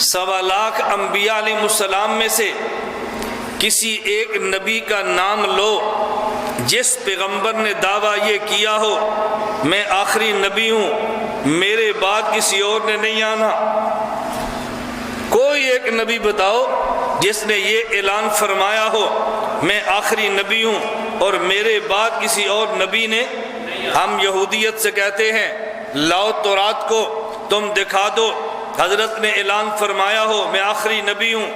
سوا لاکھ انبیاء علیہ السلام میں سے کسی ایک نبی کا نام لو جس پیغمبر نے دعویٰ یہ کیا ہو میں آخری نبی ہوں، میرے بعد کسی اور نے نہیں آنا۔ کوئی ایک نبی بتاؤ جس نے یہ اعلان فرمایا ہو میں آخری نبی ہوں اور میرے بعد کسی اور نبی نے۔ ہم یہودیت سے کہتے ہیں لاؤ تورات کو تم دکھا دو، حضرت نے اعلان فرمایا ہو میں آخری نبی ہوں۔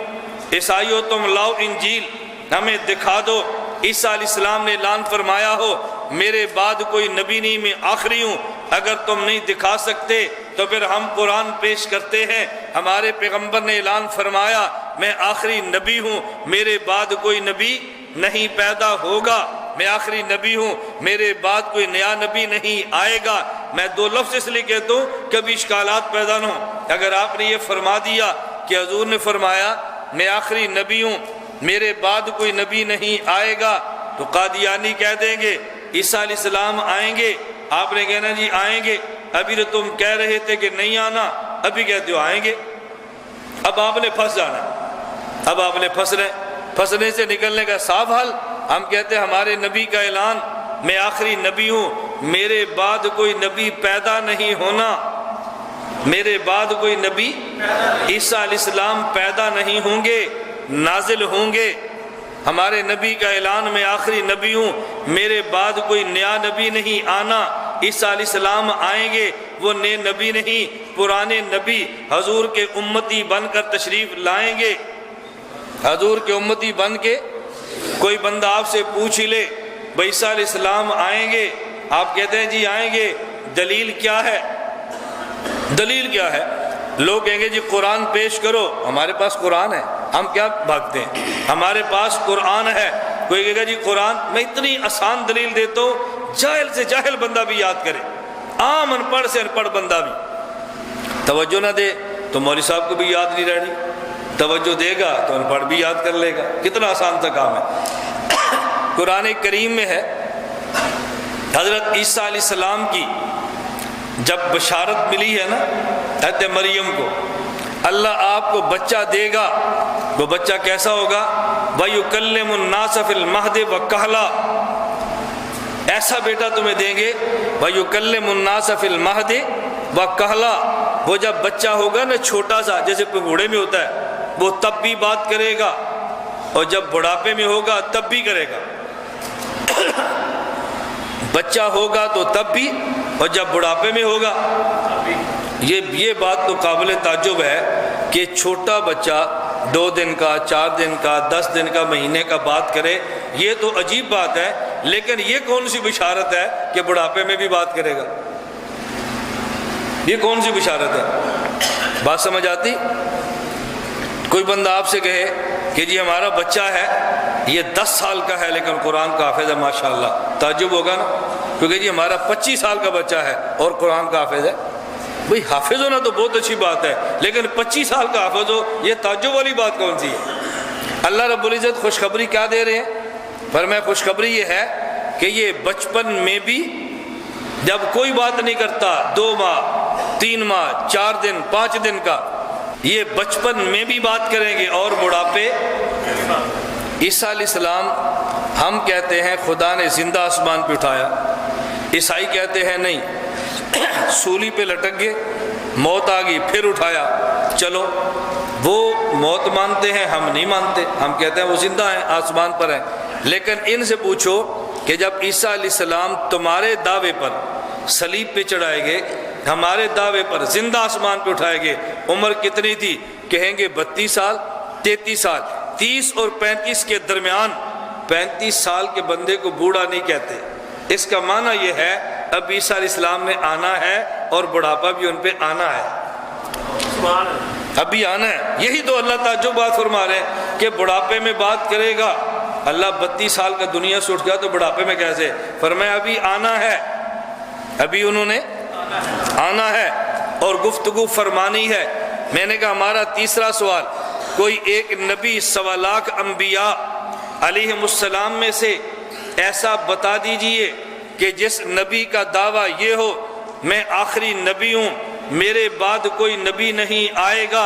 عیسائیوں تم لاؤ انجیل ہمیں دکھا دو، عیسیٰ علیہ السلام نے اعلان فرمایا ہو میرے بعد کوئی نبی نہیں، میں آخری ہوں۔ اگر تم نہیں دکھا سکتے تو پھر ہم قرآن پیش کرتے ہیں، ہمارے پیغمبر نے اعلان فرمایا میں آخری نبی ہوں، میرے بعد کوئی نبی نہیں پیدا ہوگا، میں آخری نبی ہوں، میرے بعد کوئی نیا نبی نہیں آئے گا۔ میں دو لفظ اس لیے کہتا ہوں کبھی اشکالات پیدا نہ ہوں۔ اگر آپ نے یہ فرما دیا کہ حضور نے فرمایا میں آخری نبی ہوں، میرے بعد کوئی نبی نہیں آئے گا، تو قادیانی کہہ دیں گے عیسیٰ علیہ السلام آئیں گے، آپ نے کہنا جی آئیں گے، ابھی تو تم کہہ رہے تھے کہ نہیں آنا، ابھی کہتے ہو آئیں گے۔ اب آپ نے پھنس جانا، اب آپ نے پھنسنے سے نکلنے کا صاف حل، ہم کہتے ہیں ہمارے نبی کا اعلان میں آخری نبی ہوں، میرے بعد کوئی نبی پیدا نہیں ہونا، میرے بعد کوئی نبی عیسیٰ علیہ السلام پیدا نہیں ہوں گے، نازل ہوں گے۔ ہمارے نبی کا اعلان میں آخری نبی ہوں، میرے بعد کوئی نیا نبی نہیں آنا، عیسیٰ علیہ السلام آئیں گے، وہ نئے نبی نہیں، پرانے نبی حضور کے امتی بن کر تشریف لائیں گے۔ حضور کے امتی بن کے کوئی بندہ آپ سے پوچھ ہی لے بھائی عیسیٰ علیہ السلام آئیں گے، آپ کہتے ہیں جی آئیں گے، دلیل کیا ہے؟ دلیل کیا ہے؟ لوگ کہیں گے جی قرآن پیش کرو، ہمارے پاس قرآن ہے، ہم کیا بھاگتے ہیں، ہمارے پاس قرآن ہے۔ کوئی کہے گا جی قرآن، میں اتنی آسان دلیل دیتا ہوں جاہل سے جاہل بندہ بھی یاد کرے، عام ان پڑھ سے ان پڑھ بندہ بھی توجہ نہ دے تو مولوی صاحب کو بھی یاد نہیں رہنی، توجہ دے گا تو ان پڑھ بھی یاد کر لے گا، کتنا آسان سا کام ہے۔ قرآن کریم میں ہے حضرت عیسیٰ علیہ السلام کی جب بشارت ملی ہے نا حضرت مریم کو، اللہ آپ کو بچہ دے گا، وہ بچہ کیسا ہوگا؟ وَيُكَلِّمُ النَّاسَ فِي الْمَهْدِ وَكَهْلًا، ایسا بیٹا تمہیں دیں گے، وَيُكَلِّمُ النَّاسَ فِي الْمَهْدِ وَكَهْلًا، وہ جب بچہ ہوگا نا چھوٹا سا جیسے بوڑھے میں ہوتا ہے، وہ تب بھی بات کرے گا، اور جب بڑھاپے میں ہوگا تب بھی کرے گا۔ بچہ ہوگا تو تب بھی، اور جب بڑھاپے میں ہوگا یہ بات تو قابل تعجب ہے کہ چھوٹا بچہ 2 دن کا، 4 دن کا، 10 دن کا، مہینے کا بات کرے، یہ تو عجیب بات ہے، لیکن یہ کون سی بشارت ہے کہ بڑھاپے میں بھی بات کرے گا؟ یہ کون سی بشارت ہے؟ بات سمجھ آتی؟ کوئی بندہ آپ سے کہے کہ جی ہمارا بچہ ہے یہ 10 سال کا ہے لیکن قرآن کا حافظ ہے ماشاءاللہ، تعجب ہوگا نا، کیونکہ جی ہمارا 25 سال کا بچہ ہے اور قرآن کا حافظ ہے۔ بھئی حافظ ہونا تو بہت اچھی بات ہے، لیکن 25 سال کا حافظ ہو، یہ تعجب والی بات کون سی ہے؟ اللہ رب العزت خوشخبری کیا دے رہے ہیں؟ فرمایا خوشخبری یہ ہے کہ یہ بچپن میں بھی جب کوئی بات نہیں کرتا، 2 ماہ 3 ماہ 4 دن 5 دن کا، یہ بچپن میں بھی بات کریں گے اور بڑھاپے۔ عیسیٰ علیہ السلام ہم کہتے ہیں خدا نے زندہ آسمان پہ اٹھایا، عیسائی کہتے ہیں نہیں سولی پہ لٹک گئے، موت آ گئی پھر اٹھایا۔ چلو وہ موت مانتے ہیں، ہم نہیں مانتے، ہم کہتے ہیں وہ زندہ ہیں، آسمان پر ہیں۔ لیکن ان سے پوچھو کہ جب عیسیٰ علیہ السلام تمہارے دعوے پر صلیب پہ چڑھائے گئے، ہمارے دعوے پر زندہ آسمان پہ اٹھائے گئے، عمر کتنی تھی؟ کہیں گے 32 سال 33 سال، 30 اور 35 کے درمیان۔ 35 سال کے بندے کو بوڑھا نہیں کہتے، اس کا معنی یہ ہے اب عیسیٰ علیہ السلام نے آنا ہے اور بڑھاپا بھی ان پہ آنا ہے، ابھی آنا ہے۔ یہی تو اللہ تعجب بات فرما رہے ہیں کہ بڑھاپے میں بات کرے گا۔ اللہ 32 سال کا دنیا سے اٹھ گیا تو بڑھاپے میں کیسے؟ فرمایا ابھی آنا ہے، ابھی انہوں نے آنا ہے اور گفتگو فرمانی ہے۔ میں نے کہا ہمارا تیسرا سوال، کوئی ایک نبی 1.25 لاکھ انبیاء علیہ السلام میں سے ایسا بتا دیجئے کہ جس نبی کا دعویٰ یہ ہو میں آخری نبی ہوں، میرے بعد کوئی نبی نہیں آئے گا،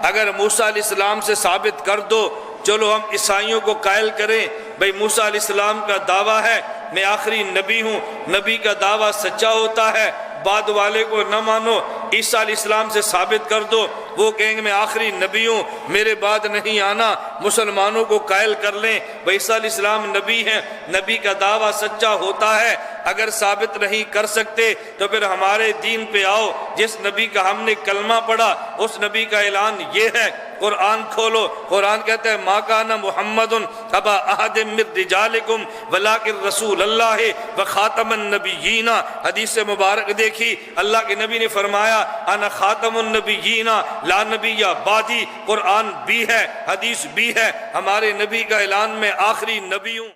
اگر موسیٰ علیہ السلام سے ثابت کر دو، چلو ہم عیسائیوں کو قائل کریں بھئی موسیٰ علیہ السلام کا دعویٰ ہے میں آخری نبی ہوں، نبی کا دعویٰ سچا ہوتا ہے، بعد والے کو نہ مانو، عیسیٰ علیہ السلام سے ثابت کر دو، وہ کہیں گے میں آخری نبی ہوں، میرے بعد نہیں آنا، مسلمانوں کو قائل کر لیں بھئی عیسیٰ علیہ السلام نبی ہیں، نبی کا دعویٰ سچا ہوتا ہے، اگر ثابت نہیں کر سکتے تو پھر ہمارے دین پہ آؤ، جس نبی کا ہم نے کلمہ پڑھا اس نبی کا اعلان یہ ہے۔ قرآن کھولو، قرآن کہتا ہے ما کان محمد ابا احد من رجالکم ولکن رسول اللہ وخاتم النبیین، حدیث مبارک دیکھی، اللہ کے نبی نے فرمایا انا خاتم النبیین لا نبی بعدی، قرآن بھی ہے، حدیث بھی ہے، ہمارے نبی کا اعلان میں آخری نبی ہوں۔